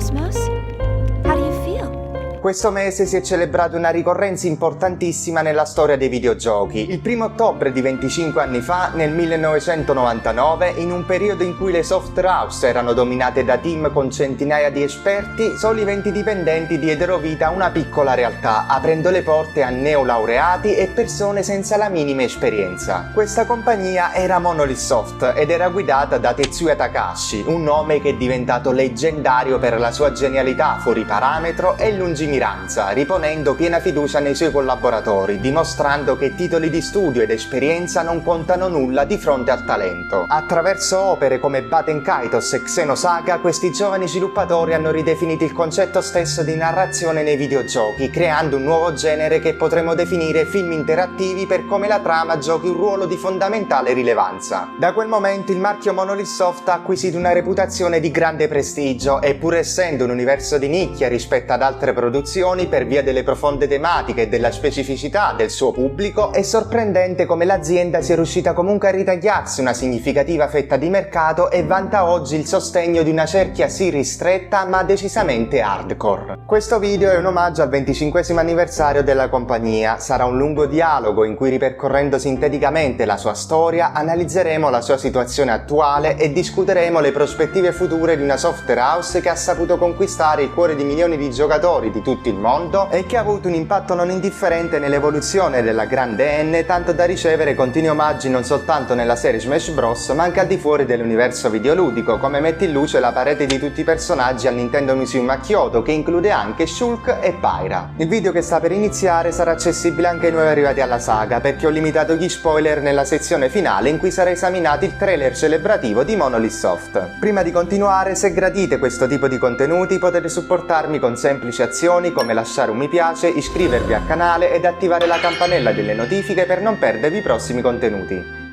Christmas. How do you feel? Questo mese si è celebrata una ricorrenza importantissima nella storia dei videogiochi. Il 1 ottobre di 25 anni fa, nel 1999, in un periodo in cui le software house erano dominate da team con centinaia di esperti, soli 20 dipendenti diedero vita a una piccola realtà, aprendo le porte a neolaureati e persone senza la minima esperienza. Questa compagnia era Monolith Soft ed era guidata da Tetsuya Takahashi, un nome che è diventato leggendario per la sua genialità fuori parametro e lungimiranza, riponendo piena fiducia nei suoi collaboratori, dimostrando che titoli di studio ed esperienza non contano nulla di fronte al talento. Attraverso opere come Baten Kaitos e Xenosaga, questi giovani sviluppatori hanno ridefinito il concetto stesso di narrazione nei videogiochi, creando un nuovo genere che potremmo definire film interattivi per come la trama giochi un ruolo di fondamentale rilevanza. Da quel momento il marchio Monolith Soft ha acquisito una reputazione di grande prestigio e, pur essendo un universo di nicchia rispetto ad altre produzioni, per via delle profonde tematiche e della specificità del suo pubblico, è sorprendente come l'azienda sia riuscita comunque a ritagliarsi una significativa fetta di mercato e vanta oggi il sostegno di una cerchia sì ristretta ma decisamente hardcore. Questo video è un omaggio al 25° anniversario della compagnia. Sarà un lungo dialogo in cui, ripercorrendo sinteticamente la sua storia, analizzeremo la sua situazione attuale e discuteremo le prospettive future di una software house che ha saputo conquistare il cuore di milioni di giocatori di tutto il mondo e che ha avuto un impatto non indifferente nell'evoluzione della grande N, tanto da ricevere continui omaggi non soltanto nella serie Smash Bros, ma anche al di fuori dell'universo videoludico, come mette in luce la parete di tutti i personaggi al Nintendo Museum a Kyoto, che include anche Shulk e Pyra. Il video che sta per iniziare sarà accessibile anche ai nuovi arrivati alla saga, perché ho limitato gli spoiler nella sezione finale in cui sarà esaminato il trailer celebrativo di Monolith Soft. Prima di continuare, se gradite questo tipo di contenuti, potete supportarmi con semplici azioni come lasciare un mi piace, iscrivervi al canale ed attivare la campanella delle notifiche per non perdervi i prossimi contenuti.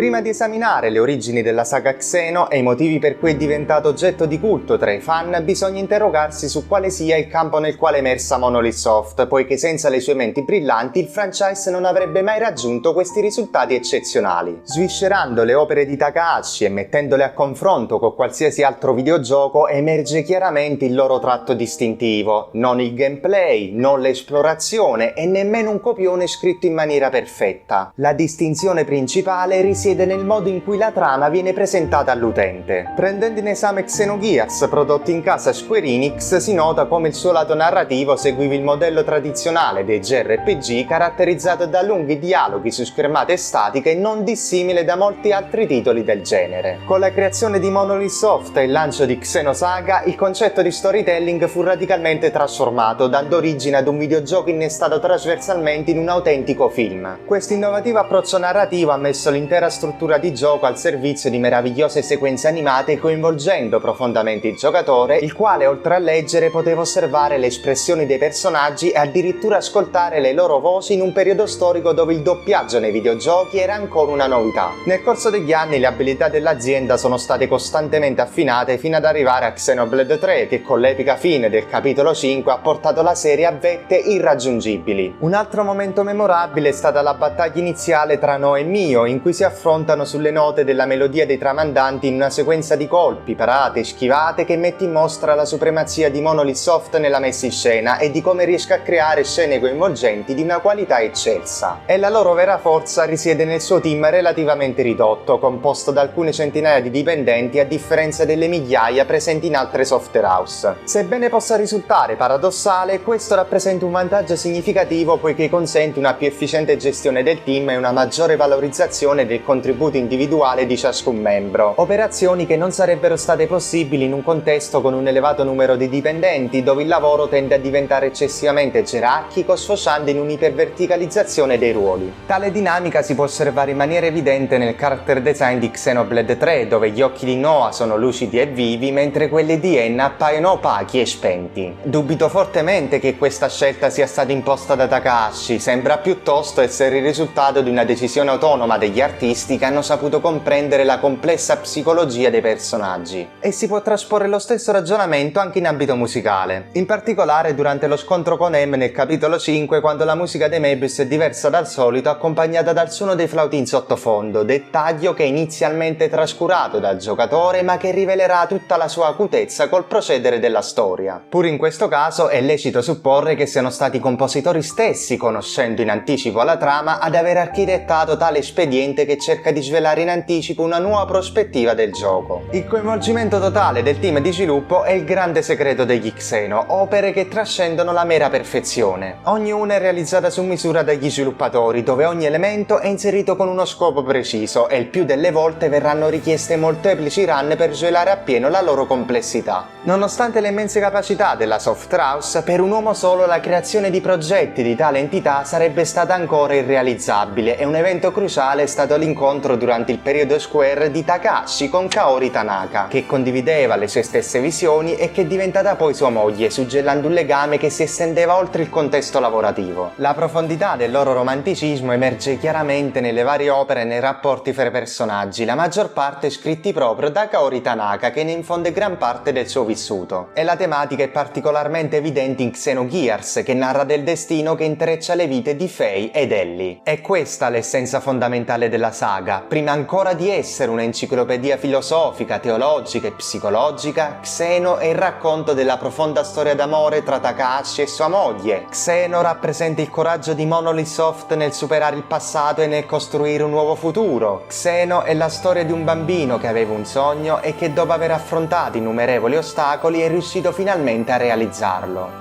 Prima di esaminare le origini della saga Xeno e i motivi per cui è diventato oggetto di culto tra i fan, bisogna interrogarsi su quale sia il campo nel quale è emersa Monolith Soft, poiché senza le sue menti brillanti il franchise non avrebbe mai raggiunto questi risultati eccezionali. Sviscerando le opere di Takahashi e mettendole a confronto con qualsiasi altro videogioco, emerge chiaramente il loro tratto distintivo: non il gameplay, non l'esplorazione e nemmeno un copione scritto in maniera perfetta. La distinzione principale risiede nel modo in cui la trama viene presentata all'utente. Prendendo in esame Xenogears, prodotto in casa Square Enix, si nota come il suo lato narrativo seguiva il modello tradizionale dei JRPG, caratterizzato da lunghi dialoghi su schermate statiche non dissimile da molti altri titoli del genere. Con la creazione di Monolith Soft e il lancio di Xenosaga, il concetto di storytelling fu radicalmente trasformato, dando origine ad un videogioco innestato trasversalmente in un autentico film. Questo innovativo approccio narrativo ha messo l'intera struttura di gioco al servizio di meravigliose sequenze animate, coinvolgendo profondamente il giocatore, il quale, oltre a leggere, poteva osservare le espressioni dei personaggi e addirittura ascoltare le loro voci in un periodo storico dove il doppiaggio nei videogiochi era ancora una novità. Nel corso degli anni le abilità dell'azienda sono state costantemente affinate fino ad arrivare a Xenoblade 3, che con l'epica fine del capitolo 5 ha portato la serie a vette irraggiungibili. Un altro momento memorabile è stata la battaglia iniziale tra Noe e Mio, in cui si affrontano sulle note della melodia dei tramandanti in una sequenza di colpi, parate e schivate che mette in mostra la supremazia di Monolith Soft nella messa in scena e di come riesca a creare scene coinvolgenti di una qualità eccelsa. E la loro vera forza risiede nel suo team relativamente ridotto, composto da alcune centinaia di dipendenti a differenza delle migliaia presenti in altre software house. Sebbene possa risultare paradossale, questo rappresenta un vantaggio significativo poiché consente una più efficiente gestione del team e una maggiore valorizzazione del contributo individuale di ciascun membro, operazioni che non sarebbero state possibili in un contesto con un elevato numero di dipendenti, dove il lavoro tende a diventare eccessivamente gerarchico, sfociando in un'iperverticalizzazione dei ruoli. Tale dinamica si può osservare in maniera evidente nel character design di Xenoblade 3, dove gli occhi di Noah sono lucidi e vivi, mentre quelli di Enna appaiono opachi e spenti. Dubito fortemente che questa scelta sia stata imposta da Takahashi, sembra piuttosto essere il risultato di una decisione autonoma degli artisti che hanno saputo comprendere la complessa psicologia dei personaggi. E si può trasporre lo stesso ragionamento anche in ambito musicale, in particolare durante lo scontro con M nel capitolo 5, quando la musica dei Mebius è diversa dal solito, accompagnata dal suono dei flauti in sottofondo, dettaglio che è inizialmente trascurato dal giocatore ma che rivelerà tutta la sua acutezza col procedere della storia. Pur in questo caso è lecito supporre che siano stati i compositori stessi, conoscendo in anticipo la trama, ad aver architettato tale espediente che cerca di svelare in anticipo una nuova prospettiva del gioco. Il coinvolgimento totale del team di sviluppo è il grande segreto degli Xeno, opere che trascendono la mera perfezione. Ognuna è realizzata su misura dagli sviluppatori, dove ogni elemento è inserito con uno scopo preciso e il più delle volte verranno richieste molteplici run per svelare appieno la loro complessità. Nonostante le immense capacità della Soft House, per un uomo solo la creazione di progetti di tale entità sarebbe stata ancora irrealizzabile e un evento cruciale è stato l'incontro durante il periodo Square di Takahashi con Kaori Tanaka, che condivideva le sue stesse visioni e che è diventata poi sua moglie, suggellando un legame che si estendeva oltre il contesto lavorativo. La profondità del loro romanticismo emerge chiaramente nelle varie opere e nei rapporti fra i personaggi, la maggior parte scritti proprio da Kaori Tanaka, che ne infonde gran parte del suo vissuto. E la tematica è particolarmente evidente in Xenogears, che narra del destino che intreccia le vite di Faye ed Ellie. È questa l'essenza fondamentale della saga. Prima ancora di essere un'enciclopedia filosofica, teologica e psicologica, Xeno è il racconto della profonda storia d'amore tra Takahashi e sua moglie. Xeno rappresenta il coraggio di Monolith Soft nel superare il passato e nel costruire un nuovo futuro. Xeno è la storia di un bambino che aveva un sogno e che dopo aver affrontato innumerevoli ostacoli è riuscito finalmente a realizzarlo.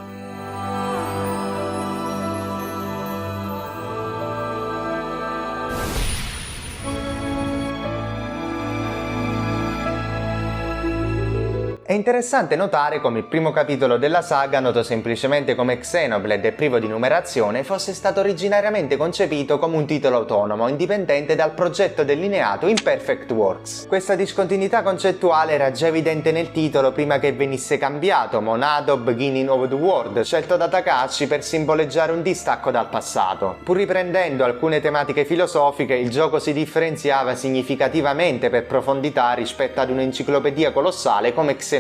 È interessante notare come il primo capitolo della saga, noto semplicemente come Xenoblade e privo di numerazione, fosse stato originariamente concepito come un titolo autonomo, indipendente dal progetto delineato Imperfect Works. Questa discontinuità concettuale era già evidente nel titolo prima che venisse cambiato Monado Beginning of the World, scelto da Takahashi per simboleggiare un distacco dal passato. Pur riprendendo alcune tematiche filosofiche, il gioco si differenziava significativamente per profondità rispetto ad un'enciclopedia colossale come Xenogears.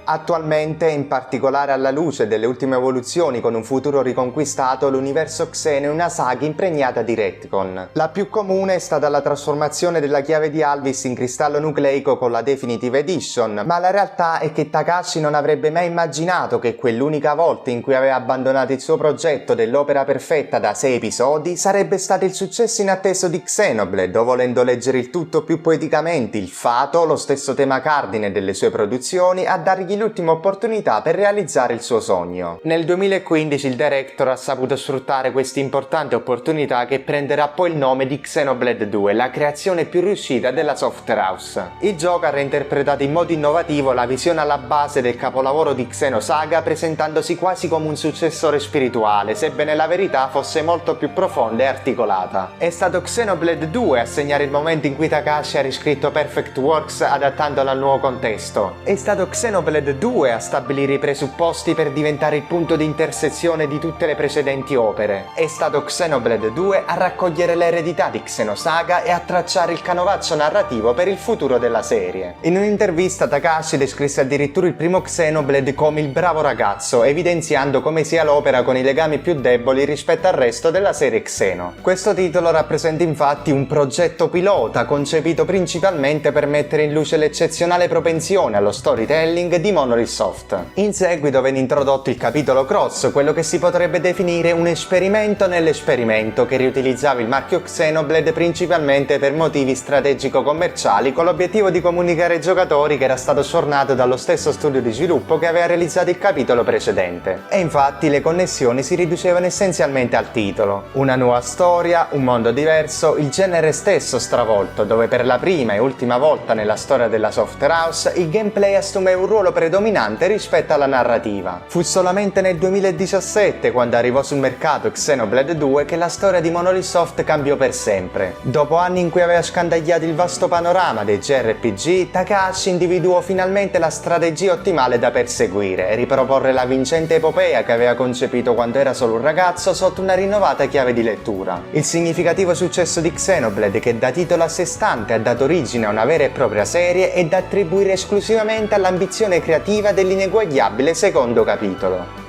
Attualmente, in particolare alla luce delle ultime evoluzioni con un futuro riconquistato, l'universo Xeno è una saga impregnata di retcon. La più comune è stata la trasformazione della chiave di Alvis in cristallo nucleico con la Definitive Edition, ma la realtà è che Takahashi non avrebbe mai immaginato che quell'unica volta in cui aveva abbandonato il suo progetto dell'opera perfetta da 6 episodi sarebbe stato il successo inatteso di Xenoblade, o volendo leggere il tutto più poeticamente, il fato, lo stesso tema cardine delle sue produzioni, a dargli l'ultima opportunità per realizzare il suo sogno. Nel 2015 il director ha saputo sfruttare questa importante opportunità che prenderà poi il nome di Xenoblade 2, la creazione più riuscita della Soft House. Il gioco ha reinterpretato in modo innovativo la visione alla base del capolavoro di Xenosaga, presentandosi quasi come un successore spirituale, sebbene la verità fosse molto più profonda e articolata. È stato Xenoblade 2 a segnare il momento in cui Takahashi ha riscritto Perfect Works adattandolo al nuovo contesto. È stato Xenoblade 2 a stabilire i presupposti per diventare il punto di intersezione di tutte le precedenti opere. È stato Xenoblade 2 a raccogliere l'eredità di Xenosaga e a tracciare il canovaccio narrativo per il futuro della serie. In un'intervista Takahashi descrisse addirittura il primo Xenoblade come il bravo ragazzo, evidenziando come sia l'opera con i legami più deboli rispetto al resto della serie Xeno. Questo titolo rappresenta infatti un progetto pilota concepito principalmente per mettere in luce l'eccezionale propensione allo storytelling di Monolith Soft. In seguito venne introdotto il capitolo Cross, quello che si potrebbe definire un esperimento nell'esperimento che riutilizzava il marchio Xenoblade principalmente per motivi strategico-commerciali, con l'obiettivo di comunicare ai giocatori che era stato sfornato dallo stesso studio di sviluppo che aveva realizzato il capitolo precedente. E infatti le connessioni si riducevano essenzialmente al titolo. Una nuova storia, un mondo diverso, il genere stesso stravolto, dove per la prima e ultima volta nella storia della Software House il gameplay assume un ruolo predominante rispetto alla narrativa. Fu solamente nel 2017, quando arrivò sul mercato Xenoblade 2, che la storia di Monolith Soft cambiò per sempre. Dopo anni in cui aveva scandagliato il vasto panorama dei JRPG, Takahashi individuò finalmente la strategia ottimale da perseguire e riproporre la vincente epopea che aveva concepito quando era solo un ragazzo sotto una rinnovata chiave di lettura. Il significativo successo di Xenoblade, che da titolo a sé stante ha dato origine a una vera e propria serie, è da attribuire esclusivamente all'ambizione creativa dell'ineguagliabile secondo capitolo.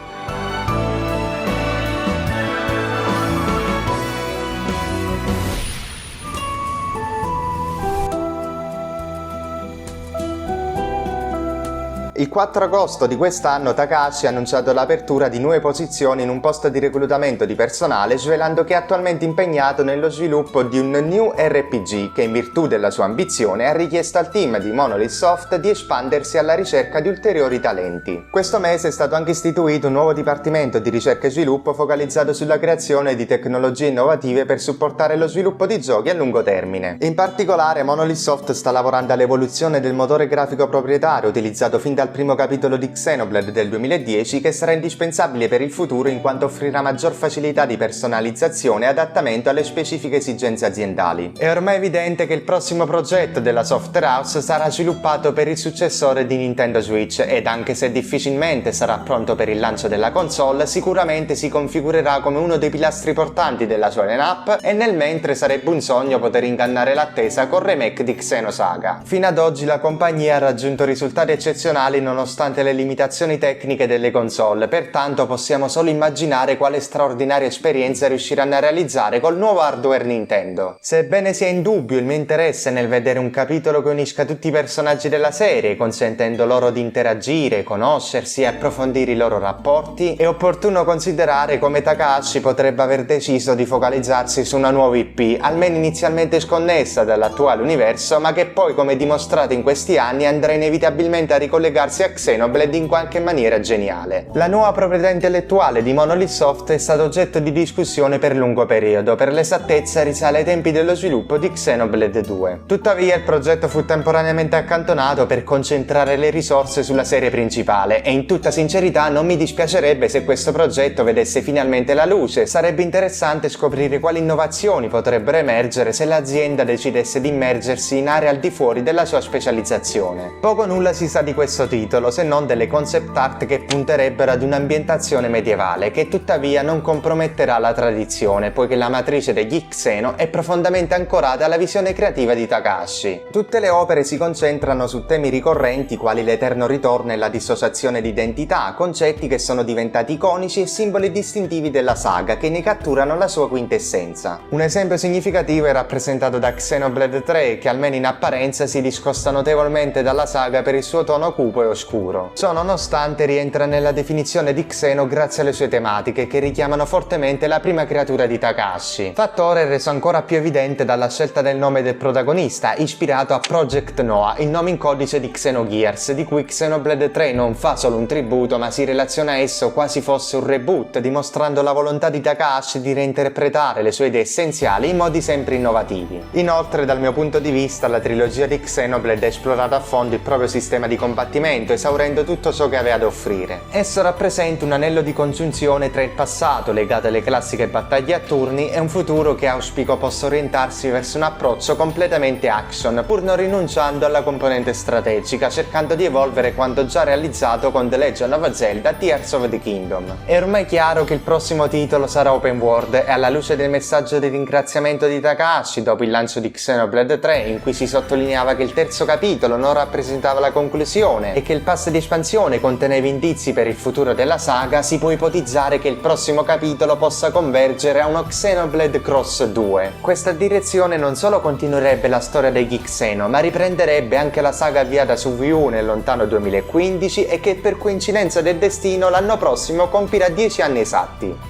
Il 4 agosto di quest'anno Takahashi ha annunciato l'apertura di nuove posizioni in un posto di reclutamento di personale, svelando che è attualmente impegnato nello sviluppo di un new RPG che, in virtù della sua ambizione, ha richiesto al team di Monolith Soft di espandersi alla ricerca di ulteriori talenti. Questo mese è stato anche istituito un nuovo dipartimento di ricerca e sviluppo focalizzato sulla creazione di tecnologie innovative per supportare lo sviluppo di giochi a lungo termine. In particolare, Monolith Soft sta lavorando all'evoluzione del motore grafico proprietario utilizzato fin dal primo capitolo di Xenoblade del 2010, che sarà indispensabile per il futuro in quanto offrirà maggior facilità di personalizzazione e adattamento alle specifiche esigenze aziendali. È ormai evidente che il prossimo progetto della Software House sarà sviluppato per il successore di Nintendo Switch ed, anche se difficilmente sarà pronto per il lancio della console, sicuramente si configurerà come uno dei pilastri portanti della sua line-up, e nel mentre sarebbe un sogno poter ingannare l'attesa col remake di Xenosaga. Fino ad oggi la compagnia ha raggiunto risultati eccezionali nonostante le limitazioni tecniche delle console, pertanto possiamo solo immaginare quale straordinaria esperienza riusciranno a realizzare col nuovo hardware Nintendo. Sebbene sia indubbio il mio interesse nel vedere un capitolo che unisca tutti i personaggi della serie, consentendo loro di interagire, conoscersi e approfondire i loro rapporti, è opportuno considerare come Takahashi potrebbe aver deciso di focalizzarsi su una nuova IP, almeno inizialmente sconnessa dall'attuale universo, ma che poi, come dimostrato in questi anni, andrà inevitabilmente a ricollegarsi a Xenoblade in qualche maniera geniale. La nuova proprietà intellettuale di Monolith Soft è stata oggetto di discussione per lungo periodo, per l'esattezza risale ai tempi dello sviluppo di Xenoblade 2. Tuttavia il progetto fu temporaneamente accantonato per concentrare le risorse sulla serie principale, e in tutta sincerità non mi dispiacerebbe se questo progetto vedesse finalmente la luce. Sarebbe interessante scoprire quali innovazioni potrebbero emergere se l'azienda decidesse di immergersi in aree al di fuori della sua specializzazione. Poco o nulla si sa di questo titolo, se non delle concept art che punterebbero ad un'ambientazione medievale, che tuttavia non comprometterà la tradizione, poiché la matrice degli Xeno è profondamente ancorata alla visione creativa di Takahashi. Tutte le opere si concentrano su temi ricorrenti quali l'eterno ritorno e la dissociazione di identità, concetti che sono diventati iconici e simboli distintivi della saga, che ne catturano la sua quintessenza. Un esempio significativo è rappresentato da Xenoblade 3, che almeno in apparenza si discosta notevolmente dalla saga per il suo tono cupo e oscuro. Ciò nonostante rientra nella definizione di Xeno grazie alle sue tematiche, che richiamano fortemente la prima creatura di Takahashi. Fattore reso ancora più evidente dalla scelta del nome del protagonista, ispirato a Project Noah, il nome in codice di Xenogears, di cui Xenoblade 3 non fa solo un tributo, ma si relaziona a esso quasi fosse un reboot, dimostrando la volontà di Takahashi di reinterpretare le sue idee essenziali in modi sempre innovativi. Inoltre, dal mio punto di vista, la trilogia di Xenoblade ha esplorato a fondo il proprio sistema di combattimento, esaurendo tutto ciò che aveva da offrire. Esso rappresenta un anello di congiunzione tra il passato, legato alle classiche battaglie a turni, e un futuro che auspico possa orientarsi verso un approccio completamente action, pur non rinunciando alla componente strategica, cercando di evolvere quanto già realizzato con The Legend of Zelda Tears of the Kingdom. È ormai chiaro che il prossimo titolo sarà open world, e alla luce del messaggio di ringraziamento di Takahashi dopo il lancio di Xenoblade 3, in cui si sottolineava che il terzo capitolo non rappresentava la conclusione e e che il pass di espansione conteneva indizi per il futuro della saga, si può ipotizzare che il prossimo capitolo possa convergere a uno Xenoblade Cross 2. Questa direzione non solo continuerebbe la storia degli Xeno, ma riprenderebbe anche la saga avviata su Wii U nel lontano 2015 e che per coincidenza del destino l'anno prossimo compirà 10 anni esatti.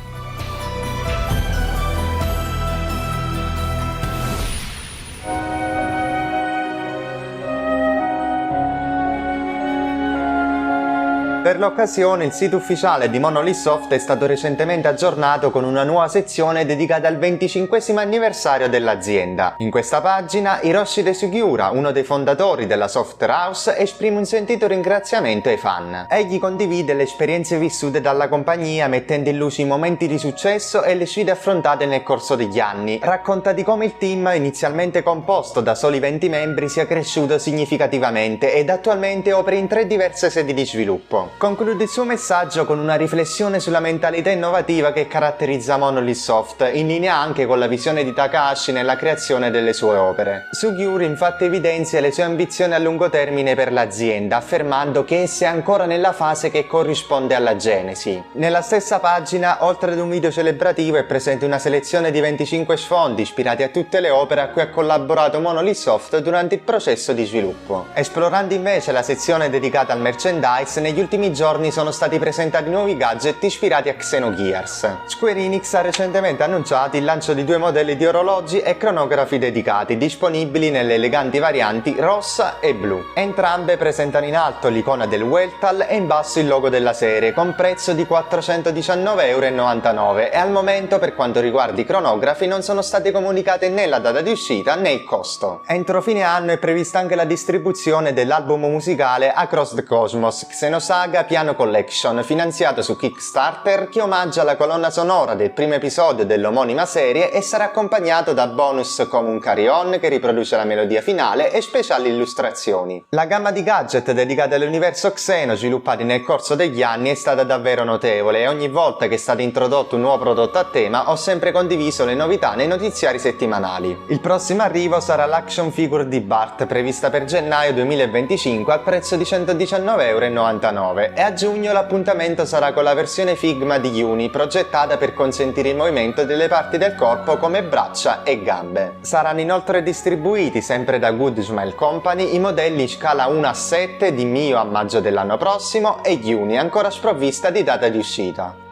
Per l'occasione il sito ufficiale di Monolith Soft è stato recentemente aggiornato con una nuova sezione dedicata al 25° anniversario dell'azienda. In questa pagina Hiroshi Sugiura, uno dei fondatori della Software House, esprime un sentito ringraziamento ai fan. Egli condivide le esperienze vissute dalla compagnia mettendo in luce i momenti di successo e le sfide affrontate nel corso degli anni. Racconta di come il team, inizialmente composto da soli 20 membri, sia cresciuto significativamente ed attualmente opera in 3 diverse sedi di sviluppo. Conclude il suo messaggio con una riflessione sulla mentalità innovativa che caratterizza Monolith Soft, in linea anche con la visione di Takahashi nella creazione delle sue opere. Sugiura infatti evidenzia le sue ambizioni a lungo termine per l'azienda, affermando che essa è ancora nella fase che corrisponde alla genesi. Nella stessa pagina, oltre ad un video celebrativo, è presente una selezione di 25 sfondi ispirati a tutte le opere a cui ha collaborato Monolith Soft durante il processo di sviluppo. Esplorando invece la sezione dedicata al merchandise, negli ultimi giorni sono stati presentati nuovi gadget ispirati a Xenogears. Square Enix ha recentemente annunciato il lancio di 2 modelli di orologi e cronografi dedicati, disponibili nelle eleganti varianti rossa e blu. Entrambe presentano in alto l'icona del Weltal e in basso il logo della serie, con prezzo di 419,99 € e al momento, per quanto riguarda i cronografi, non sono state comunicate né la data di uscita né il costo. Entro fine anno è prevista anche la distribuzione dell'album musicale Across the Cosmos Xenosaga Piano Collection, finanziato su Kickstarter, che omaggia la colonna sonora del primo episodio dell'omonima serie e sarà accompagnato da bonus come un carry-on che riproduce la melodia finale e speciali illustrazioni. La gamma di gadget dedicata all'universo Xeno sviluppati nel corso degli anni è stata davvero notevole e ogni volta che è stato introdotto un nuovo prodotto a tema ho sempre condiviso le novità nei notiziari settimanali. Il prossimo arrivo sarà l'action figure di Bart, prevista per gennaio 2025 al prezzo di 119,99 € e a giugno l'appuntamento sarà con la versione Figma di Uni, progettata per consentire il movimento delle parti del corpo come braccia e gambe. Saranno inoltre distribuiti, sempre da Good Smile Company, i modelli scala 1:7 di Mio a maggio dell'anno prossimo e Uni, ancora sprovvista di data di uscita.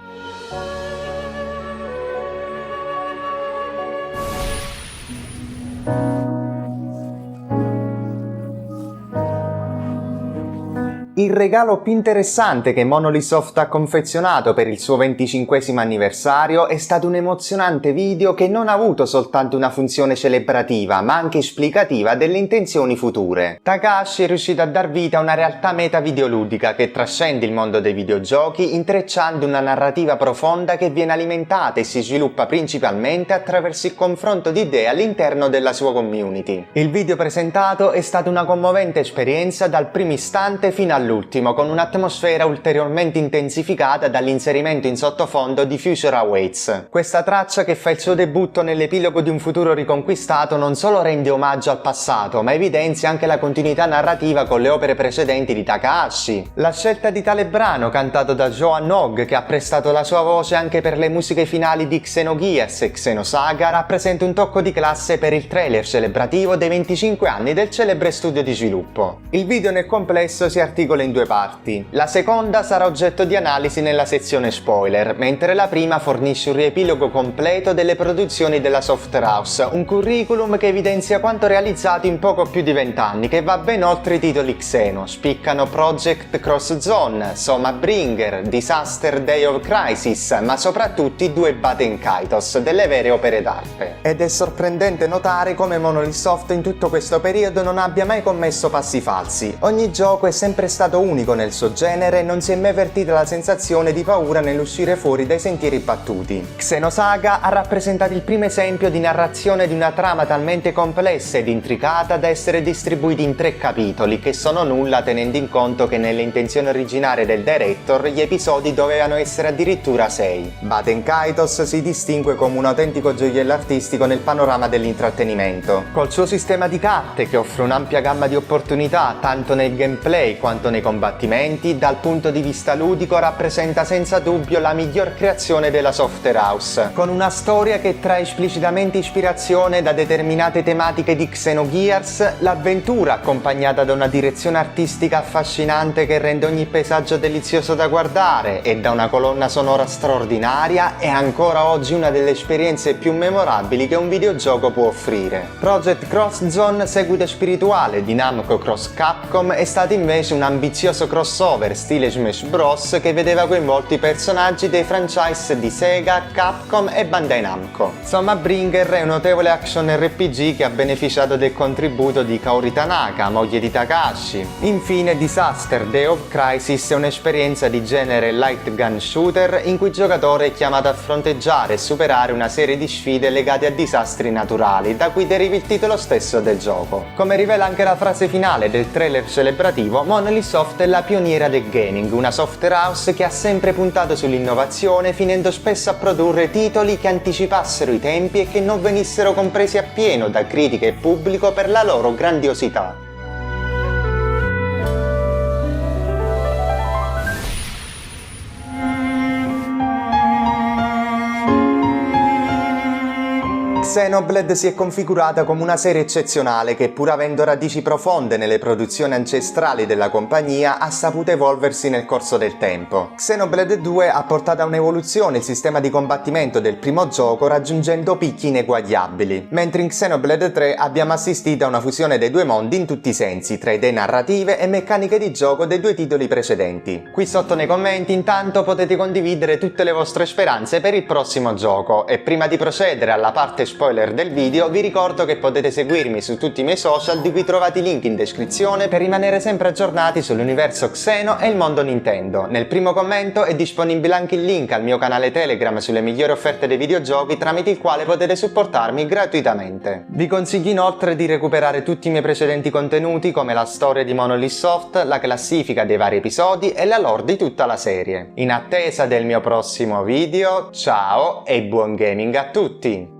Il regalo più interessante che Monolith Soft ha confezionato per il suo 25° anniversario è stato un emozionante video che non ha avuto soltanto una funzione celebrativa, ma anche esplicativa delle intenzioni future. Takahashi è riuscito a dar vita a una realtà meta-videoludica che trascende il mondo dei videogiochi, intrecciando una narrativa profonda che viene alimentata e si sviluppa principalmente attraverso il confronto di idee all'interno della sua community. Il video presentato è stata una commovente esperienza dal primo istante fino all'ultimo, con un'atmosfera ulteriormente intensificata dall'inserimento in sottofondo di Future Awaits. Questa traccia, che fa il suo debutto nell'epilogo di un futuro riconquistato, non solo rende omaggio al passato, ma evidenzia anche la continuità narrativa con le opere precedenti di Takahashi. La scelta di tale brano, cantato da Johan Hogg, che ha prestato la sua voce anche per le musiche finali di Xenogears e Xenosaga, rappresenta un tocco di classe per il trailer celebrativo dei 25 anni del celebre studio di sviluppo. Il video nel complesso si articola in 2 parti. La seconda sarà oggetto di analisi nella sezione spoiler, mentre la prima fornisce un riepilogo completo delle produzioni della Software House, un curriculum che evidenzia quanto realizzato in poco più di 20 anni, che va ben oltre i titoli Xeno. Spiccano Project Cross Zone, Soma Bringer, Disaster Day of Crisis, ma soprattutto i 2 Baten Kaitos, delle vere opere d'arte. Ed è sorprendente notare come Monolith Soft in tutto questo periodo non abbia mai commesso passi falsi. Ogni gioco è sempre stato unico nel suo genere e non si è mai avvertita la sensazione di paura nell'uscire fuori dai sentieri battuti. Xenosaga ha rappresentato il primo esempio di narrazione di una trama talmente complessa ed intricata da essere distribuiti in 3 capitoli, che sono nulla tenendo in conto che nelle intenzioni originarie del director gli episodi dovevano essere addirittura 6. Baten Kaitos si distingue come un autentico gioiello artistico nel panorama dell'intrattenimento. Col suo sistema di carte, che offre un'ampia gamma di opportunità tanto nel gameplay quanto nei nei combattimenti, dal punto di vista ludico rappresenta senza dubbio la miglior creazione della Software House, con una storia che trae esplicitamente ispirazione da determinate tematiche di Xenogears, l'avventura accompagnata da una direzione artistica affascinante che rende ogni paesaggio delizioso da guardare e da una colonna sonora straordinaria è ancora oggi una delle esperienze più memorabili che un videogioco può offrire. Project Cross Zone, seguito spirituale di Namco Cross Capcom, è stato invece un ambizioso crossover stile Smash Bros. Che vedeva coinvolti i personaggi dei franchise di Sega, Capcom e Bandai Namco. Insomma, Bringer è un notevole action RPG che ha beneficiato del contributo di Kaori Tanaka, moglie di Takahashi. Infine, Disaster Day of Crisis è un'esperienza di genere light gun shooter in cui il giocatore è chiamato a fronteggiare e superare una serie di sfide legate a disastri naturali, da cui deriva il titolo stesso del gioco. Come rivela anche la frase finale del trailer celebrativo, Monolith Soft è la pioniera del gaming, una software house che ha sempre puntato sull'innovazione, finendo spesso a produrre titoli che anticipassero i tempi e che non venissero compresi appieno da critica e pubblico per la loro grandiosità. Xenoblade si è configurata come una serie eccezionale che, pur avendo radici profonde nelle produzioni ancestrali della compagnia, ha saputo evolversi nel corso del tempo. Xenoblade 2 ha portato a un'evoluzione il sistema di combattimento del primo gioco, raggiungendo picchi ineguagliabili, mentre in Xenoblade 3 abbiamo assistito a una fusione dei due mondi in tutti i sensi, tra idee narrative e meccaniche di gioco dei due titoli precedenti. Qui sotto nei commenti intanto potete condividere tutte le vostre speranze per il prossimo gioco, e prima di procedere alla parte spoiler del video vi ricordo che potete seguirmi su tutti i miei social, di cui trovate i link in descrizione, per rimanere sempre aggiornati sull'universo Xeno e il mondo Nintendo. Nel primo commento è disponibile anche il link al mio canale Telegram sulle migliori offerte dei videogiochi, tramite il quale potete supportarmi gratuitamente. Vi consiglio inoltre di recuperare tutti i miei precedenti contenuti, come la storia di Monolith Soft, la classifica dei vari episodi e la lore di tutta la serie. In attesa del mio prossimo video, ciao e buon gaming a tutti!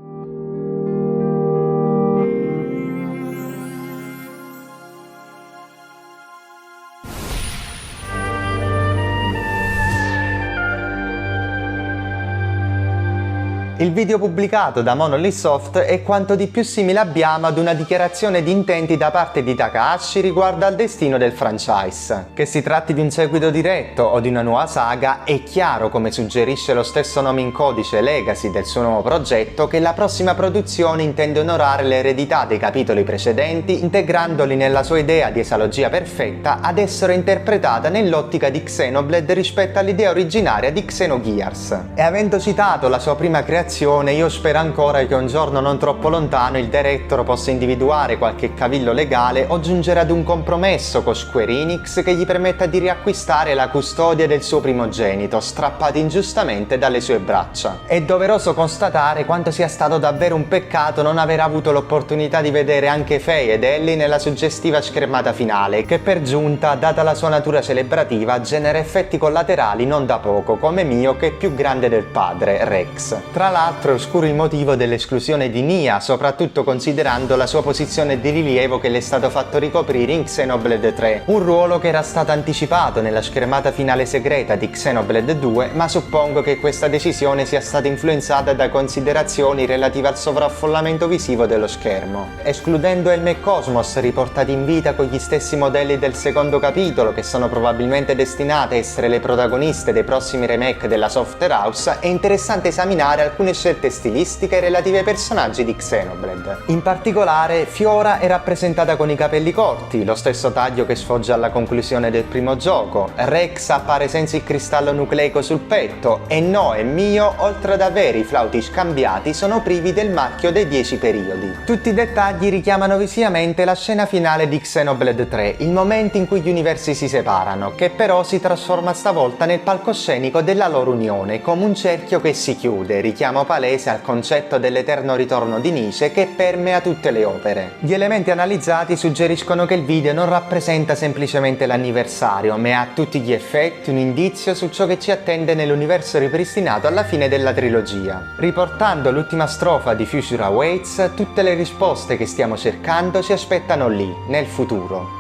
Il video pubblicato da Monolith Soft è quanto di più simile abbiamo ad una dichiarazione di intenti da parte di Takahashi riguardo al destino del franchise. Che si tratti di un seguito diretto o di una nuova saga, è chiaro, come suggerisce lo stesso nome in codice Legacy del suo nuovo progetto, che la prossima produzione intende onorare l'eredità dei capitoli precedenti, integrandoli nella sua idea di esalogia perfetta ad essere interpretata nell'ottica di Xenoblade rispetto all'idea originaria di Xenogears. E avendo citato la sua prima creazione, io spero ancora che un giorno non troppo lontano il director possa individuare qualche cavillo legale o giungere ad un compromesso con Square Enix che gli permetta di riacquistare la custodia del suo primogenito, strappato ingiustamente dalle sue braccia. È doveroso constatare quanto sia stato davvero un peccato non aver avuto l'opportunità di vedere anche Faye ed Ellie nella suggestiva schermata finale, che per giunta, data la sua natura celebrativa, genera effetti collaterali non da poco, come Mio che è più grande del padre, Rex. Tra l'altro è oscuro il motivo dell'esclusione di Nia, soprattutto considerando la sua posizione di rilievo che le è stato fatto ricoprire in Xenoblade 3, un ruolo che era stato anticipato nella schermata finale segreta di Xenoblade 2, ma suppongo che questa decisione sia stata influenzata da considerazioni relative al sovraffollamento visivo dello schermo. Escludendo Elme e Cosmos, riportati in vita con gli stessi modelli del secondo capitolo, che sono probabilmente destinate a essere le protagoniste dei prossimi remake della Software House, è interessante esaminare alcune scelte stilistiche relative ai personaggi di Xenoblade. In particolare, Fiora è rappresentata con i capelli corti, lo stesso taglio che sfoggia alla conclusione del primo gioco, Rex appare senza il cristallo nucleico sul petto e No e Mio, oltre ad avere i flauti scambiati, sono privi del marchio dei 10 periodi. Tutti i dettagli richiamano visivamente la scena finale di Xenoblade 3, il momento in cui gli universi si separano, che però si trasforma stavolta nel palcoscenico della loro unione, come un cerchio che si chiude, richiamo palese al concetto dell'eterno ritorno di Nietzsche che permea tutte le opere. Gli elementi analizzati suggeriscono che il video non rappresenta semplicemente l'anniversario, ma è a tutti gli effetti un indizio su ciò che ci attende nell'universo ripristinato alla fine della trilogia. Riportando l'ultima strofa di Future Awaits, tutte le risposte che stiamo cercando ci aspettano lì, nel futuro.